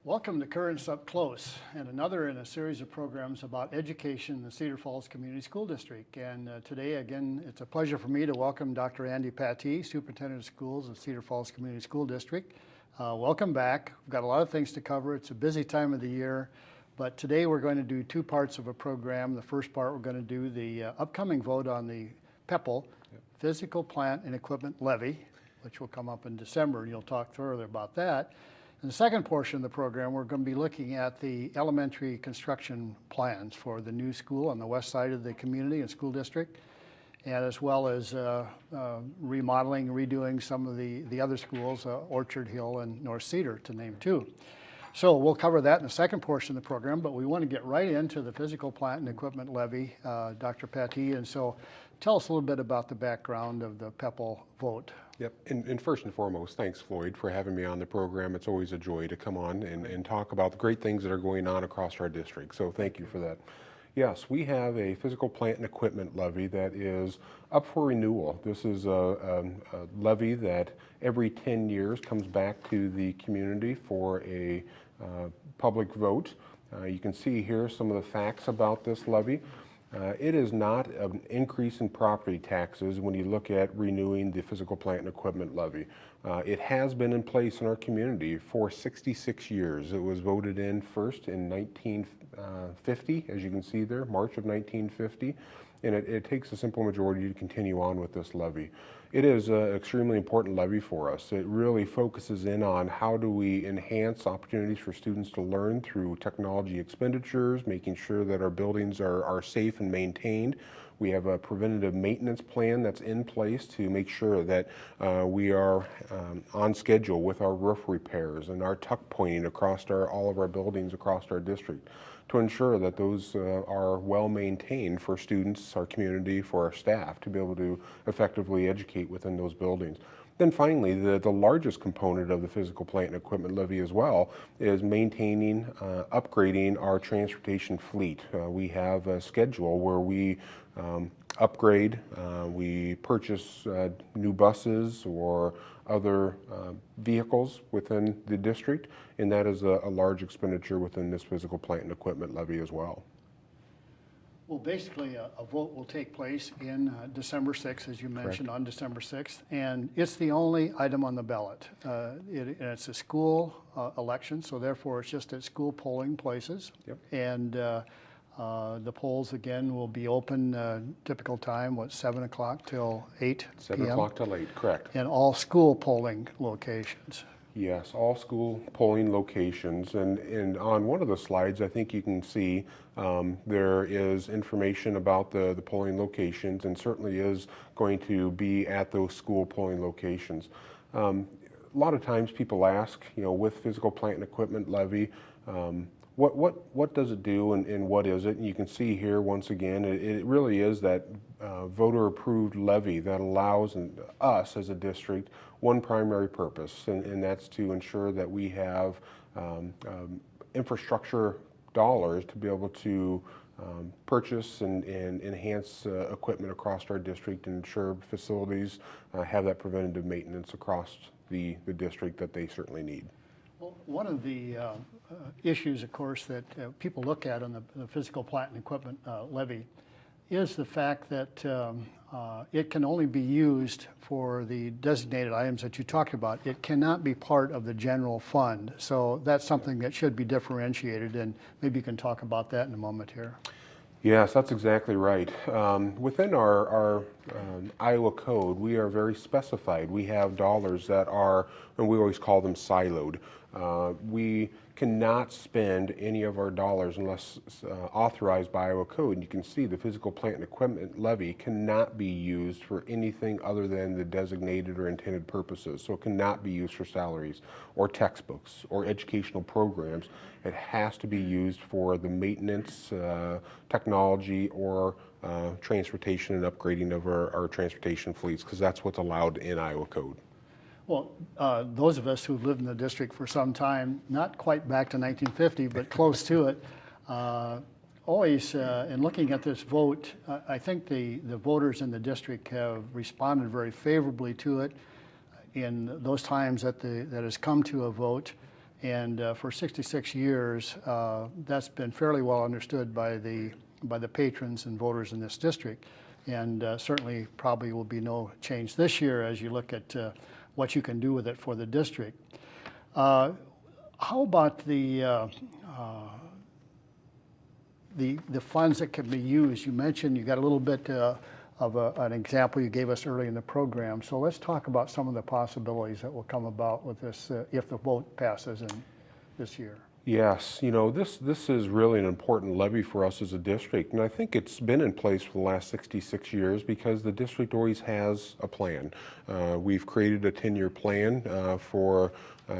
Welcome to Currents Up Close, and another in a series of programs about education in the Cedar Falls Community School District. And today, again, it's a pleasure for me to welcome Dr. Andy Pattee, Superintendent of Schools of Cedar Falls Community School District. Welcome back. We've got a lot of things to cover. It's a busy time of the year, but today we're going to do two parts of a program. The first part, we're going to do the upcoming vote on the PPEL, Physical Plant and Equipment Levy, which will come up in December, and you'll talk further about that. In the second portion of the program, we're going to be looking at the elementary construction plans for the new school on the west side of the community and school district, and as well as remodeling, redoing some of the other schools, Orchard Hill and North Cedar, to name two. So we'll cover that in the second portion of the program, but we want to get right into the physical plant and equipment levy, Dr. Pattee. And so tell us a little bit about the background of the PPEL vote. Yep, and first and foremost, thanks, Floyd, for having me on the program. It's always a joy to come on and talk about the great things that are going on across our district, so thank you for that. Yes, we have a physical plant and equipment levy that is up for renewal. This is a levy that every 10 years comes back to the community for a public vote. You can see here some of the facts about this levy. It is not an increase in property taxes when you look at renewing the physical plant and equipment levy. It has been in place in our community for 66 years. It was voted in first in 1950, as you can see there, March of 1950, and it takes a simple majority to continue on with this levy. It is an extremely important levy for us. It really focuses in on how do we enhance opportunities for students to learn through technology expenditures, making sure that our buildings are safe and maintained. We have a preventative maintenance plan that's in place to make sure that we are on schedule with our roof repairs and our tuck pointing across all of our buildings across our district, to ensure that those are well maintained for students, our community, for our staff to be able to effectively educate within those buildings. Then finally, the largest component of the physical plant and equipment levy as well is maintaining, upgrading our transportation fleet. We have a schedule where we upgrade, we purchase new buses or other vehicles within the district, and that is a large expenditure within this physical plant and equipment levy as well. Well, basically, a vote will take place in December 6th, as you mentioned. Correct. On December 6th, and it's the only item on the ballot. It's a school election, so therefore it's just at school polling places. Yep. And the polls, again, will be open typical time, 7 o'clock till 8 p.m.? 7 o'clock till 8, correct. And all school polling locations. Yes, all school polling locations, and on one of the slides I think you can see there is information about the polling locations, and certainly is going to be at those school polling locations. A lot of times people ask, with physical plant and equipment levy, what does it do and what is it? And you can see here once again, it really is that voter approved levy that allows us as a district one primary purpose, and that's to ensure that we have infrastructure dollars to be able to purchase and enhance equipment across our district and ensure facilities have that preventative maintenance across the district that they certainly need. Well, one of the issues, of course, that people look at on the physical plant and equipment levy is the fact that it can only be used for the designated items that you talked about. It cannot be part of the general fund. So that's something that should be differentiated, and maybe you can talk about that in a moment here. Yes, that's exactly right. Within our Iowa code, we are very specified. We have dollars that are, and we always call them siloed. We cannot spend any of our dollars unless authorized by Iowa code. And you can see the physical plant and equipment levy cannot be used for anything other than the designated or intended purposes. So it cannot be used for salaries or textbooks or educational programs. It has to be used for the maintenance, technology, or transportation and upgrading of our transportation fleets, because that's what's allowed in Iowa code. Well, those of us who've lived in the district for some time, not quite back to 1950, but close to it, always, in looking at this vote, I think the voters in the district have responded very favorably to it in those times that has come to a vote. And for 66 years, that's been fairly well understood by the patrons and voters in this district. And certainly probably will be no change this year as you look at what you can do with it for the district. How about the funds that can be used? You mentioned you got a little bit of an example you gave us early in the program. So let's talk about some of the possibilities that will come about with this if the vote passes in this year. Yes, you know, this is really an important levy for us as a district, and I think it's been in place for the last 66 years because the district always has a plan. We've created a 10-year plan for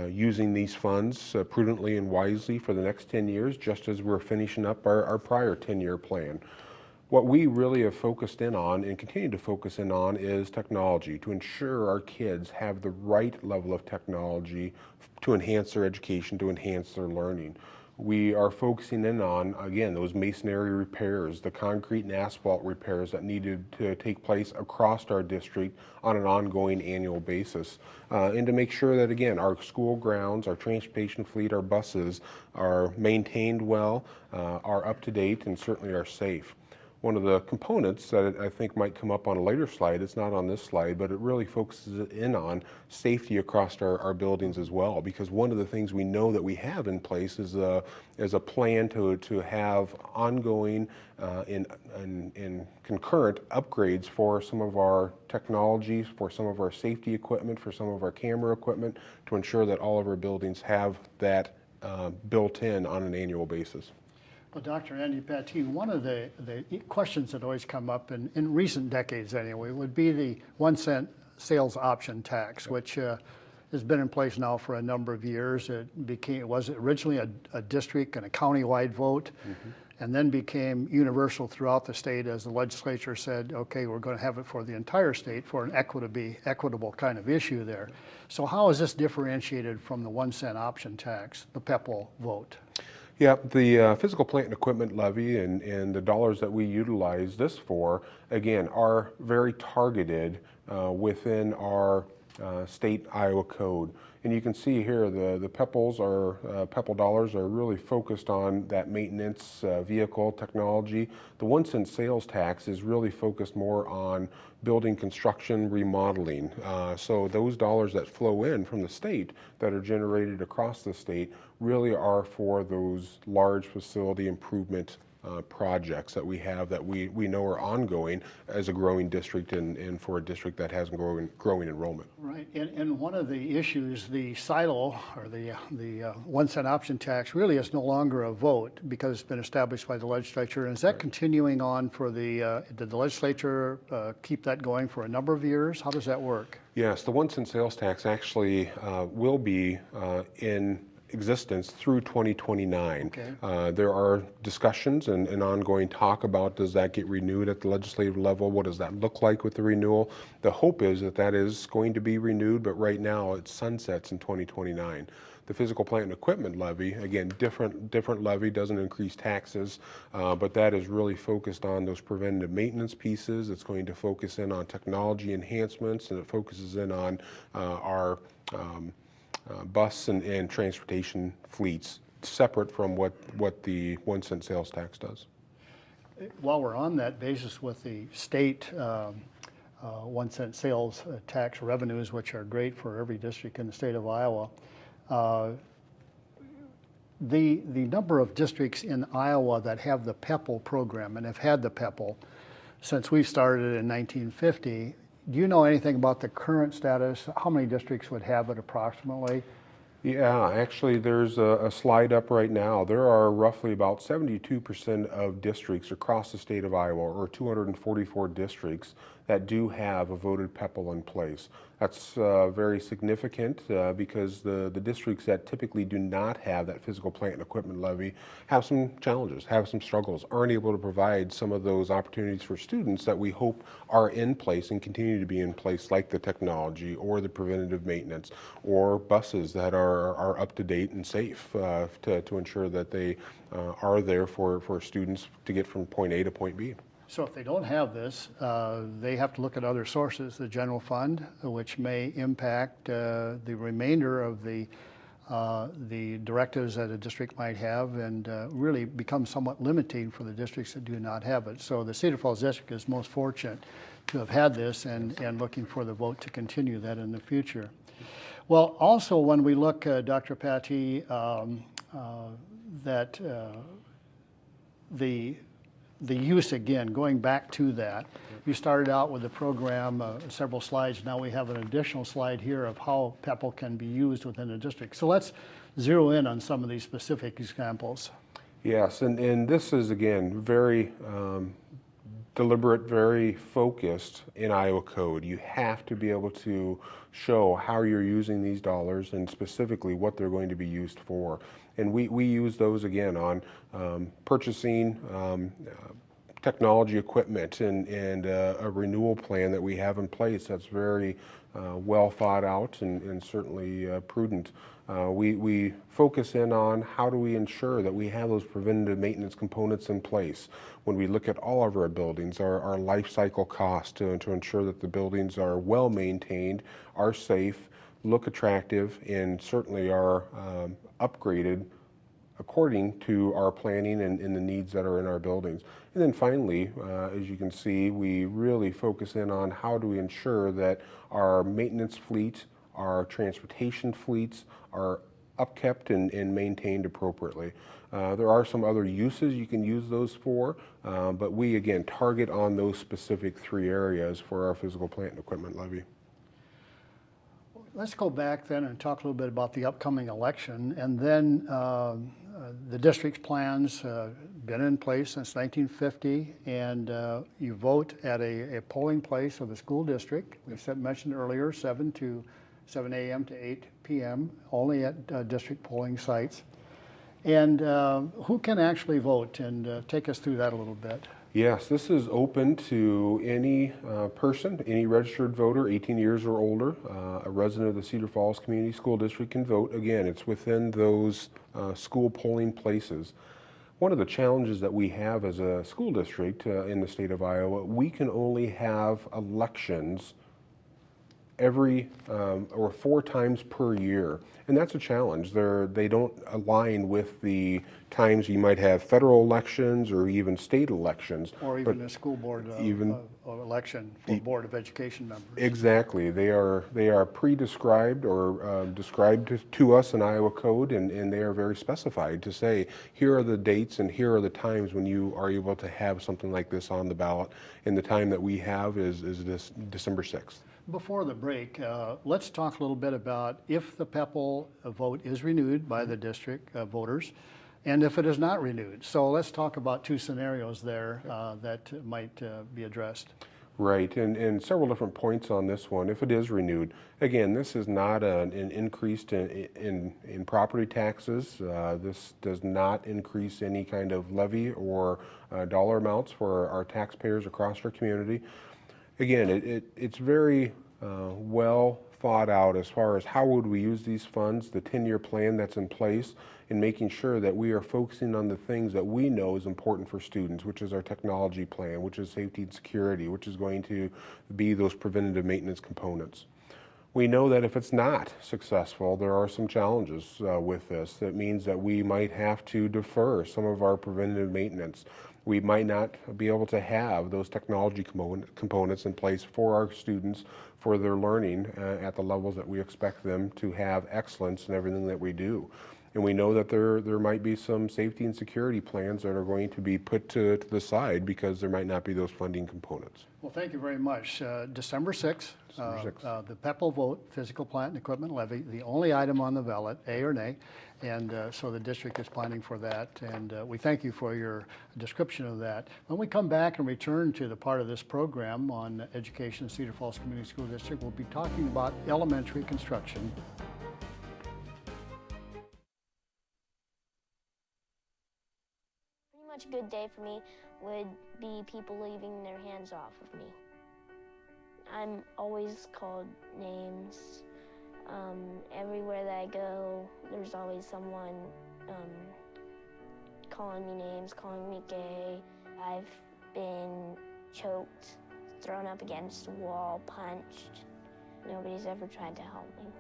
using these funds prudently and wisely for the next 10 years, just as we're finishing up our prior 10-year plan. What we really have focused in on and continue to focus in on is technology, to ensure our kids have the right level of technology to enhance their education, to enhance their learning. We are focusing in on, again, those masonry repairs, the concrete and asphalt repairs that needed to take place across our district on an ongoing annual basis. And to make sure that, again, our school grounds, our transportation fleet, our buses are maintained well, are up to date, and certainly are safe. One of the components that I think might come up on a later slide, it's not on this slide, but it really focuses in on safety across our buildings as well, because one of the things we know that we have in place is a plan to have ongoing and concurrent upgrades for some of our technologies, for some of our safety equipment, for some of our camera equipment, to ensure that all of our buildings have that built in on an annual basis. Well, Dr. Andy Pattee, one of the questions that always come up in recent decades anyway would be the 1 cent sales option tax, which has been in place now for a number of years. It was originally a district and a county-wide vote, and then became universal throughout the state as the legislature said, okay, we're going to have it for the entire state for an equitable kind of issue there. So how is this differentiated from the 1 cent option tax, the PPEL vote? Yeah, the physical plant and equipment levy and the dollars that we utilize this for, again, are very targeted within our state Iowa code. And you can see here the PPEL dollars are really focused on that maintenance, vehicle technology. The 1 cent sales tax is really focused more on building construction, remodeling. So those dollars that flow in from the state that are generated across the state really are for those large facility improvement projects that we have that we know are ongoing as a growing district and for a district that has growing enrollment. Right, and one of the issues, the silo or the 1 cent option tax really is no longer a vote because it's been established by the legislature. And is that continuing on for did the legislature keep that going for a number of years? How does that work? Yes, the 1 cent sales tax actually will be in existence through 2029. Okay. There are discussions and ongoing talk about does that get renewed at the legislative level? What does that look like with the renewal? The hope is that is going to be renewed, but right now it sunsets in 2029. The physical plant and equipment levy, again, different levy, doesn't increase taxes, but that is really focused on those preventative maintenance pieces. It's going to focus in on technology enhancements, and it focuses in on our bus and transportation fleets, separate from what the 1 cent sales tax does. While we're on that basis with the state 1 cent sales tax revenues, which are great for every district in the state of Iowa, the number of districts in Iowa that have the PPEL program and have had the PPEL since we started in 1950, do you know anything about the current status? How many districts would have it approximately? Yeah, actually there's a slide up right now. There are roughly about 72% of districts across the state of Iowa, or 244 districts, that do have a voted PPEL in place. That's very significant because the districts that typically do not have that physical plant and equipment levy have some challenges, have some struggles, aren't able to provide some of those opportunities for students that we hope are in place and continue to be in place, like the technology or the preventative maintenance or buses that are up to date and safe to ensure that they are there for students to get from point A to point B. So if they don't have this, they have to look at other sources, the general fund, which may impact the remainder of the the directives that a district might have and really become somewhat limiting for the districts that do not have it. So the Cedar Falls district is most fortunate to have had this and looking for the vote to continue that in the future. Well, also when we look, Dr. Pattee, that the use again, going back to that, you started out with the program, several slides. Now we have an additional slide here of how PPEL can be used within the district. So let's zero in on some of these specific examples. Yes, and this is again very deliberate, very focused in Iowa code. You have to be able to show how you're using these dollars and specifically what they're going to be used for. And we use those again on purchasing technology equipment and a renewal plan that we have in place that's very well thought out and certainly prudent. We focus in on how do we ensure that we have those preventative maintenance components in place when we look at all of our buildings, our life cycle cost to ensure that the buildings are well maintained, are safe, look attractive, and certainly are upgraded according to our planning and the needs that are in our buildings. And then finally, as you can see, we really focus in on how do we ensure that our maintenance fleet, our transportation fleets are upkept and maintained appropriately. There are some other uses you can use those for, but we again target on those specific three areas for our physical plant and equipment levy. Let's go back then and talk a little bit about the upcoming election, and then the district's plans been in place since 1950, and you vote at a polling place of the school district. We mentioned earlier, 7 a.m. to 8 p.m. only at district polling sites. And who can actually vote? And take us through that a little bit. Yes, this is open to any person, any registered voter, 18 years or older. A resident of the Cedar Falls Community School District can vote. Again, it's within those school polling places. One of the challenges that we have as a school district in the state of Iowa, we can only have elections every or 4 times per year, and that's a challenge. They don't align with the times you might have federal elections or even state elections, or even a school board election for Board of Education members. Exactly, they are pre-described or described to us in Iowa code, and they are very specified to say here are the dates and here are the times when you are able to have something like this on the ballot, and the time that we have is this December 6th. Before the break, let's talk a little bit about if the PPEL vote is renewed by the district voters and if it is not renewed. So let's talk about 2 scenarios there that might be addressed. Right, and several different points on this one. If it is renewed, again, this is not an increase in property taxes. This does not increase any kind of levy or dollar amounts for our taxpayers across our community. Again, it's very well thought out as far as how would we use these funds, the 10-year plan that's in place, and making sure that we are focusing on the things that we know is important for students, which is our technology plan, which is safety and security, which is going to be those preventative maintenance components. We know that if it's not successful, there are some challenges with this. That means that we might have to defer some of our preventative maintenance. We might not be able to have those technology components in place for our students for their learning at the levels that we expect them to have excellence in everything that we do. And we know that there might be some safety and security plans that are going to be put to the side because there might not be those funding components. Well, thank you very much. December 6th, the PPEL vote, physical plant and equipment levy, the only item on the ballot, A or nay, and so the district is planning for that, and we thank you for your description of that. When we come back and return to the part of this program on education in Cedar Falls Community School District, we'll be talking about elementary construction. Pretty much a good day for me would be people leaving their hands off of me. I'm always called names. Everywhere that I go, there's always someone calling me names, calling me gay. I've been choked, thrown up against a wall, punched. Nobody's ever tried to help me.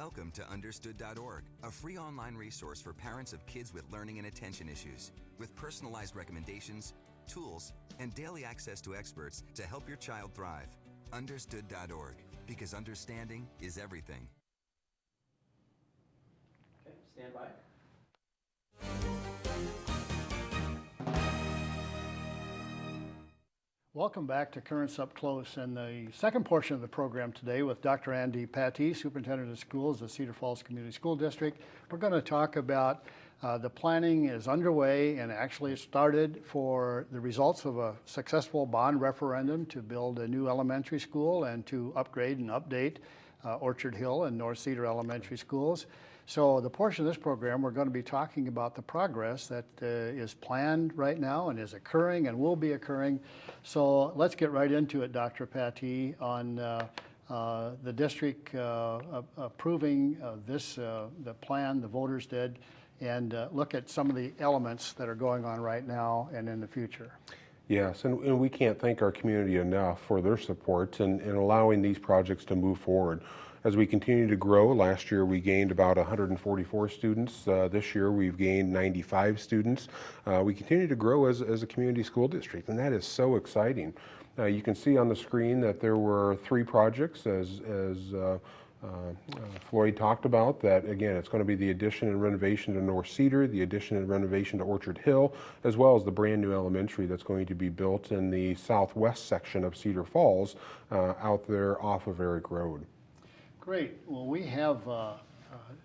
Welcome to Understood.org, a free online resource for parents of kids with learning and attention issues, with personalized recommendations, tools, and daily access to experts to help your child thrive. Understood.org, because understanding is everything. Okay, stand by. Welcome back to Currents Up Close and the second portion of the program today with Dr. Andy Pattee, Superintendent of Schools of Cedar Falls Community School District. We're going to talk about the planning is underway and actually started for the results of a successful bond referendum to build a new elementary school and to upgrade and update Orchard Hill and North Cedar Elementary Schools. So the portion of this program, we're going to be talking about the progress that is planned right now and is occurring and will be occurring. So let's get right into it, Dr. Pattee, on the district approving the plan, the voters did, and look at some of the elements that are going on right now and in the future. Yes, and we can't thank our community enough for their support in allowing these projects to move forward. As we continue to grow, last year we gained about 144 students. This year we've gained 95 students. We continue to grow as a community school district, and that is so exciting. You can see on the screen that there were 3 projects, as Floyd talked about, that again, it's going to be the addition and renovation to North Cedar, the addition and renovation to Orchard Hill, as well as the brand new elementary that's going to be built in the southwest section of Cedar Falls out there off of Eric Road. Great. Well, we have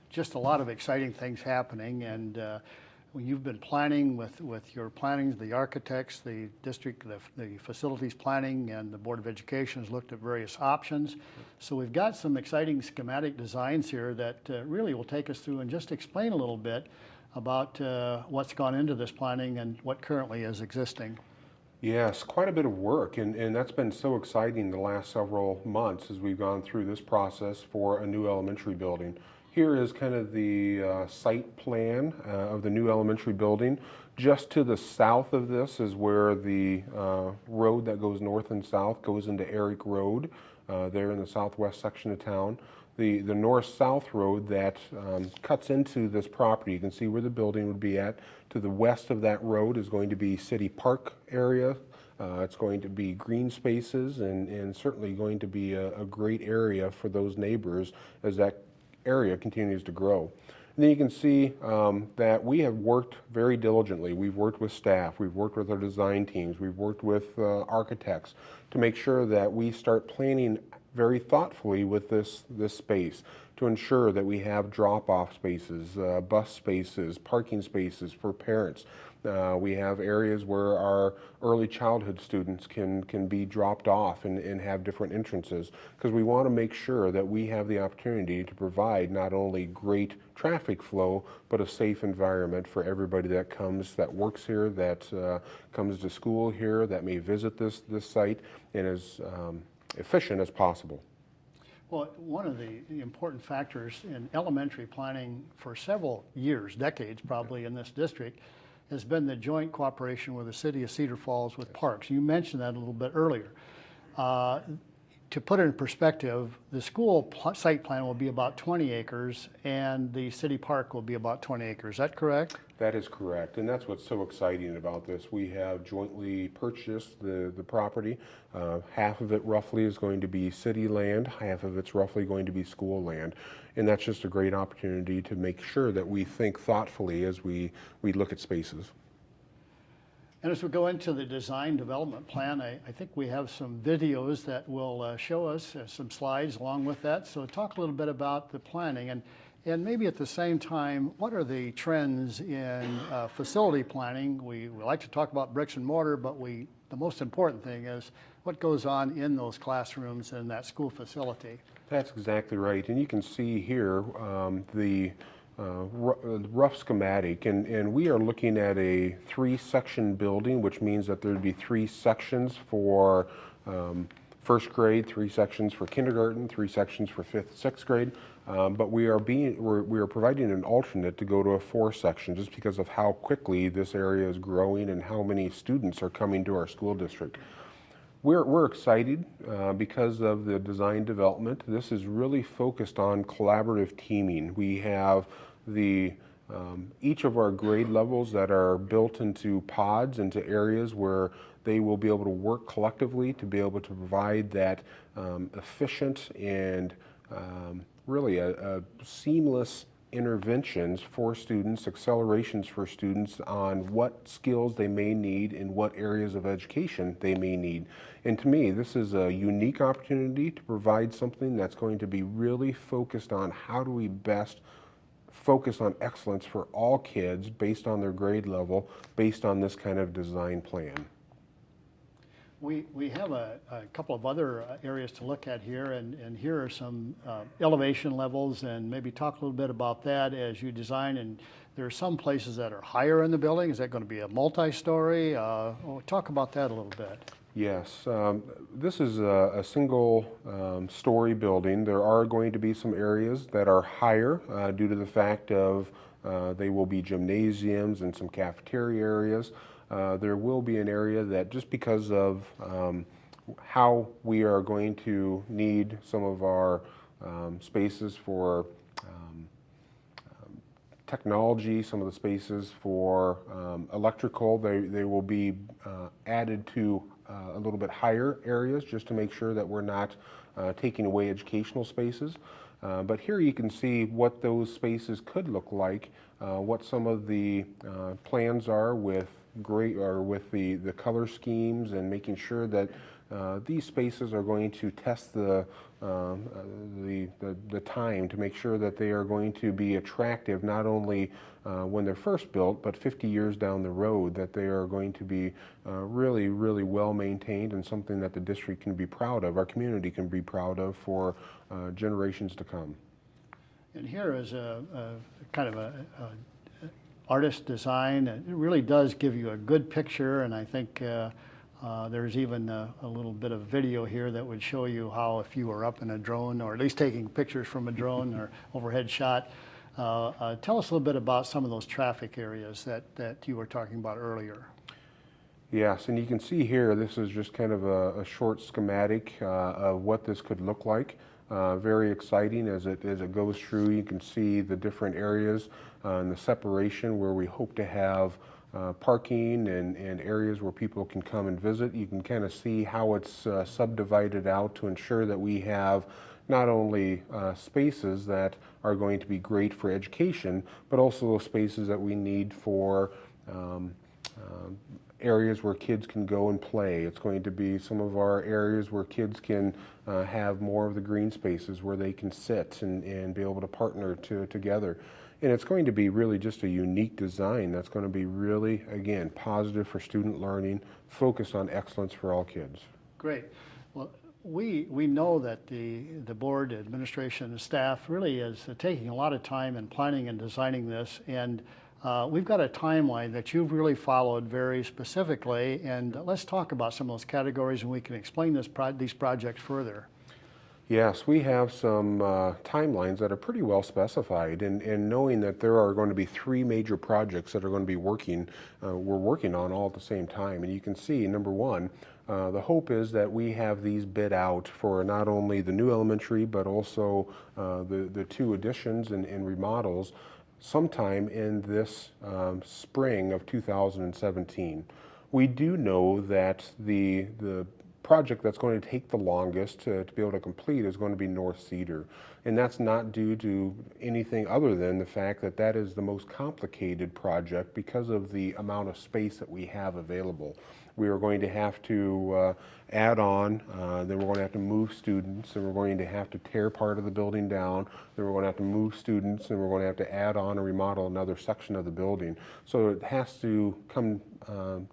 just a lot of exciting things happening, and you've been planning with your plannings, the architects, the district, the facilities planning, and the Board of Education has looked at various options. So we've got some exciting schematic designs here that really will take us through and just explain a little bit about what's gone into this planning and what currently is existing. Yes, quite a bit of work, and that's been so exciting the last several months as we've gone through this process for a new elementary building. Here is kind of the site plan of the new elementary building. Just to the south of this is where the road that goes north and south goes into Eric Road, there in the southwest section of town. The north-south road that cuts into this property, you can see where the building would be at. To the west of that road is going to be City Park area. It's going to be green spaces and certainly going to be a great area for those neighbors as that area continues to grow. And then you can see that we have worked very diligently. We've worked with staff, we've worked with our design teams, we've worked with architects to make sure that we start planning very thoughtfully with this space to ensure that we have drop-off spaces, bus spaces, parking spaces for parents. We have areas where our early childhood students can be dropped off and have different entrances, because we want to make sure that we have the opportunity to provide not only great traffic flow, but a safe environment for everybody that comes, that works here, that comes to school here, that may visit this site, and as efficient as possible. Well, one of the important factors in elementary planning for several years, decades probably, in this district has been the joint cooperation with the City of Cedar Falls with parks. You mentioned that a little bit earlier. To put it in perspective, the school site plan will be about 20 acres and the city park will be about 20 acres. Is that correct? That is correct, and that's what's so exciting about this. We have jointly purchased the property. Half of it roughly is going to be city land, half of it's roughly going to be school land, and that's just a great opportunity to make sure that we think thoughtfully as we look at spaces. And as we go into the design development plan, I think we have some videos that will show us some slides along with that. So talk a little bit about the planning and maybe at the same time, what are the trends in facility planning? We like to talk about bricks and mortar, but the most important thing is what goes on in those classrooms and that school facility. That's exactly right, and you can see here the rough schematic, and we are looking at a 3-section building, which means that there'd be 3 sections for first grade, 3 sections for kindergarten, 3 sections for 5th, 6th grade. But we are providing an alternate to go to a 4-section just because of how quickly this area is growing and how many students are coming to our school district. We're excited because of the design development. This is really focused on collaborative teaming. We have each of our grade levels that are built into pods, into areas where they will be able to work collectively to be able to provide that efficient and really a seamless interventions for students, accelerations for students on what skills they may need in what areas of education they may need. And to me, this is a unique opportunity to provide something that's going to be really focused on how do we best focus on excellence for all kids based on their grade level, based on this kind of design plan. We have a couple of other areas to look at here, and here are some elevation levels, and maybe talk a little bit about that as you design. And there are some places that are higher in the building. Is that going to be a multi-story? Talk about that a little bit. Yes, this is a single story building. There are going to be some areas that are higher due to the fact of they will be gymnasiums and some cafeteria areas. There will be an area that, just because of how we are going to need some of our spaces for technology, some of the spaces for electrical, they will be added to a little bit higher areas just to make sure that we're not taking away educational spaces. But here you can see what those spaces could look like, what some of the plans are with the color schemes, and making sure that these spaces are going to test the time to make sure that they are going to be attractive, not only when they're first built, but 50 years down the road, that they are going to be really, really well maintained, and something that the district can be proud of, our community can be proud of for generations to come. And here is a kind of a artist design. It really does give you a good picture, and I think there's even a little bit of video here that would show you how, if you were up in a drone, or at least taking pictures from a drone or overhead shot. Tell us a little bit about some of those traffic areas that you were talking about earlier. Yes, and you can see here, this is just kind of a short schematic of what this could look like. Very exciting as it goes through. You can see the different areas and the separation where we hope to have parking and areas where people can come and visit. You can kind of see how it's subdivided out to ensure that we have not only spaces that are going to be great for education, but also those spaces that we need for areas where kids can go and play. It's going to be some of our areas where kids can have more of the green spaces where they can sit and be able to partner together. And it's going to be really just a unique design that's going to be really, again, positive for student learning, focused on excellence for all kids. Great. Well, we know that the board, administration, and staff really is taking a lot of time in planning and designing this, and we've got a timeline that you've really followed very specifically, and let's talk about some of those categories, and we can explain these projects further. Yes, we have some timelines that are pretty well specified, and knowing that there are going to be 3 major projects that are going to be we're working on all at the same time. And you can see, number one, the hope is that we have these bid out for not only the new elementary, but also the 2 additions and remodels sometime in this spring of 2017. We do know that the project that's going to take the longest to be able to complete is going to be North Cedar. And that's not due to anything other than the fact that that is the most complicated project because of the amount of space that we have available. We are going to have to add on, then we're going to have to move students, and we're going to have to tear part of the building down, then we're going to have to move students, and we're going to have to add on and remodel another section of the building. So it has to come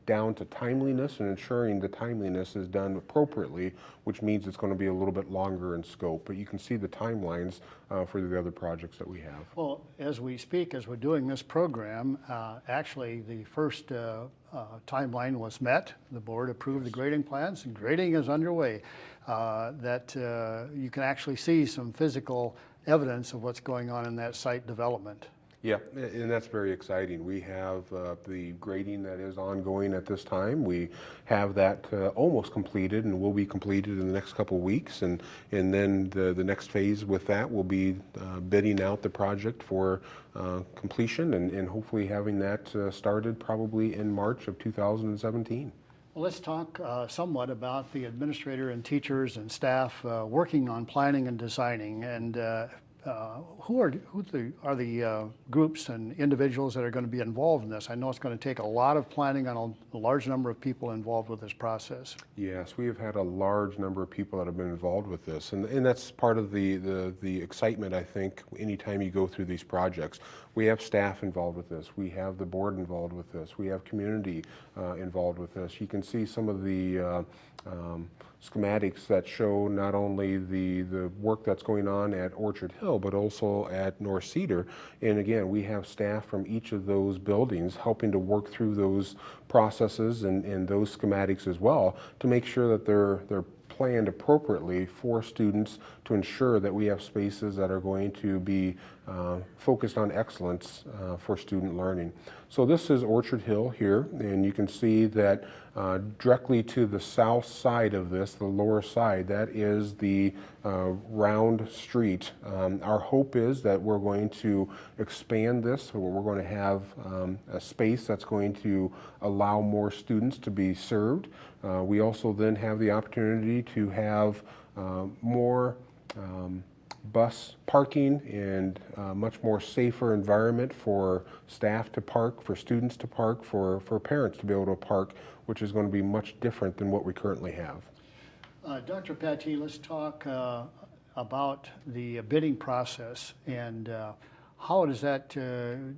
down to timeliness, and ensuring the timeliness is done appropriately, which means it's going to be a little bit longer in scope. But you can see the timelines for the other projects that we have. Well, as we speak, as we're doing this program, actually the first timeline was met. The board approved the grading plans, and grading is underway. You can actually see some physical evidence of what's going on in that site development. Yeah, and that's very exciting. We have the grading that is ongoing at this time. We have that almost completed and will be completed in the next couple of weeks. And then the next phase with that will be bidding out the project for completion and hopefully having that started probably in March of 2017. Well, let's talk somewhat about the administrator and teachers and staff working on planning and designing. And who are the groups and individuals that are going to be involved in this? I know it's going to take a lot of planning on a large number of people involved with this process. Yes, we have had a large number of people that have been involved with this, and that's part of the excitement, I think, anytime you go through these projects. We have staff involved with this, we have the board involved with this, we have community involved with this. You can see some of the schematics that show not only the work that's going on at Orchard Hill, but also at North Cedar. And again, we have staff from each of those buildings helping to work through those processes and those schematics as well to make sure that they're planned appropriately for students to ensure that we have spaces that are going to be focused on excellence for student learning. So this is Orchard Hill here, and you can see that directly to the south side of this, the lower side, that is the round street. Our hope is that we're going to expand this, so we're going to have a space that's going to allow more students to be served. We also then have the opportunity to have more bus parking and much more safer environment for staff to park, for students to park, for parents to be able to park, which is going to be much different than what we currently have. Dr. Pattee, let's talk about the bidding process and how does that,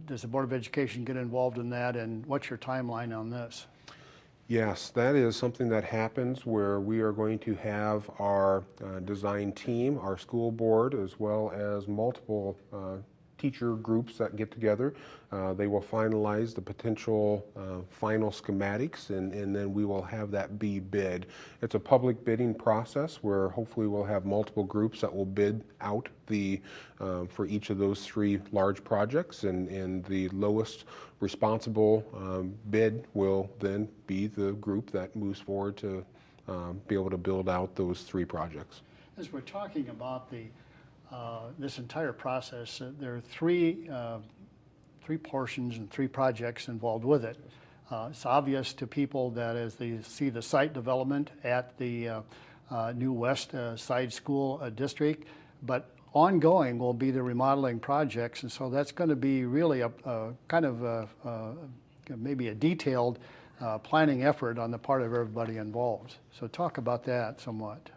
does the Board of Education get involved in that, and what's your timeline on this? Yes, that is something that happens where we are going to have our design team, our school board, as well as multiple teacher groups that get together. They will finalize the potential final schematics, and then we will have that be bid. It's a public bidding process where hopefully we'll have multiple groups that will bid out the for each of those three large projects, and the lowest responsible bid will then be the group that moves forward to be able to build out those three projects. As we're talking about this entire process, there are three portions and three projects involved with it. It's obvious to people that as they see the site development at the new West Side School District, but ongoing will be the remodeling projects, and so that's going to be really a kind of maybe a detailed planning effort on the part of everybody involved. So talk about that somewhat.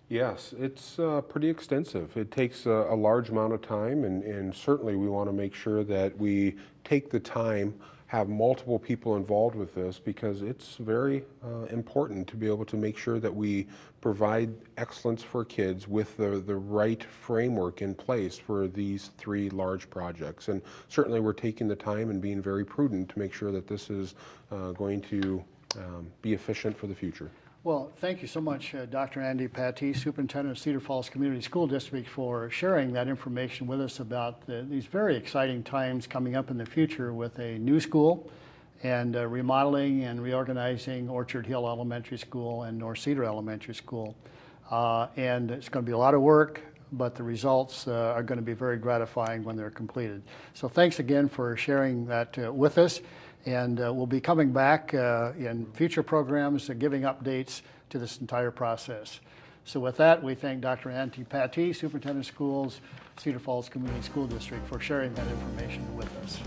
Yes, it's pretty extensive. It takes a large amount of time, and certainly we want to make sure that we take the time, have multiple people involved with this, because it's very important to be able to make sure that we provide excellence for kids with the right framework in place for these three large projects. And certainly we're taking the time and being very prudent to make sure that this is going to be efficient for the future. Well, thank you so much, Dr. Andy Pattee, Superintendent of Cedar Falls Community School District, for sharing that information with us about these very exciting times coming up in the future with a new school and remodeling and reorganizing Orchard Hill Elementary School and North Cedar Elementary School. And it's going to be a lot of work, but the results are going to be very gratifying when they're completed. So thanks again for sharing that with us. And we'll be coming back in future programs giving updates to this entire process. So with that, we thank Dr. Andy Pattee, Superintendent of Schools, Cedar Falls Community School District, for sharing that information with us.